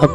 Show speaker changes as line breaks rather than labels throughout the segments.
اب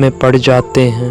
میں پڑ جاتے ہیں،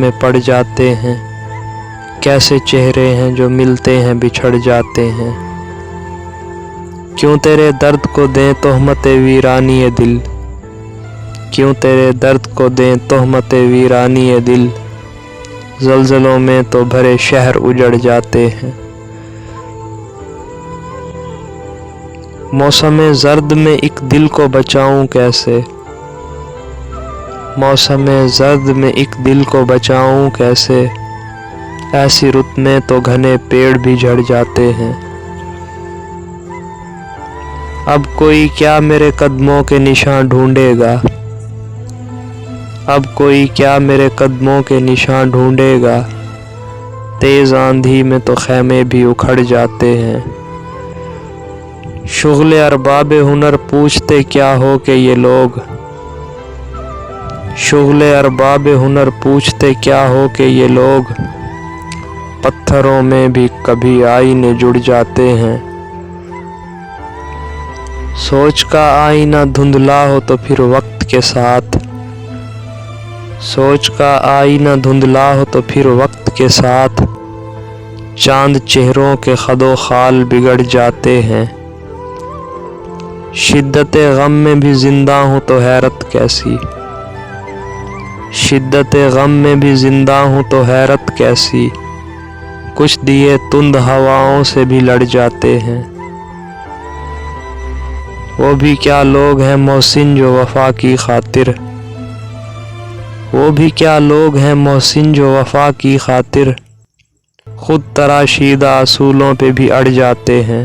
میں پڑ جاتے ہیں، کیسے چہرے ہیں جو ملتے ہیں بچھڑ جاتے ہیں۔ کیوں تیرے درد کو دیں تہمت ویرانی دل، کیوں تیرے درد کو دیں تہمت ویرانی دل، زلزلوں میں تو بھرے شہر اجڑ جاتے ہیں۔ موسم زرد میں ایک دل کو بچاؤں کیسے، موسم زرد میں ایک دل کو بچاؤں کیسے، ایسی رت میں تو گھنے پیڑ بھی جھڑ جاتے ہیں۔ اب کوئی کیا میرے قدموں کے نشان ڈھونڈے گا، اب کوئی کیا میرے قدموں کے نشان ڈھونڈے گا، تیز آندھی میں تو خیمے بھی اکھڑ جاتے ہیں۔ شغل ارباب ہنر پوچھتے کیا ہو کہ یہ لوگ، شغل ارباب ہنر پوچھتے کیا ہو کہ یہ لوگ، پتھروں میں بھی کبھی آئینے جڑ جاتے ہیں۔ سوچ کا آئینہ دھندلا ہو تو پھر وقت کے ساتھ، سوچ کا آئینہ دھندلا ہو تو پھر وقت کے ساتھ، چاند چہروں کے خد و خال بگڑ جاتے ہیں۔ شدت غم میں بھی زندہ ہوں تو حیرت کیسی، شدت غم میں بھی زندہ ہوں تو حیرت کیسی، کچھ دیے تند ہواؤں سے بھی لڑ جاتے ہیں۔ وہ بھی کیا لوگ ہیں محسن جو وفا کی خاطر، وہ بھی کیا لوگ ہیں محسن جو وفا کی خاطر، خود تراشیدہ اصولوں پہ بھی اڑ جاتے ہیں۔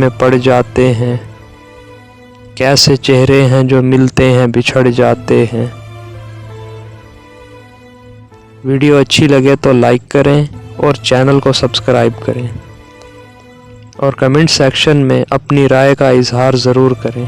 میں پڑ جاتے ہیں، کیسے چہرے ہیں جو ملتے ہیں بچھڑ جاتے ہیں۔ ویڈیو اچھی لگے تو لائک کریں اور چینل کو سبسکرائب کریں، اور کمنٹ سیکشن میں اپنی رائے کا اظہار ضرور کریں۔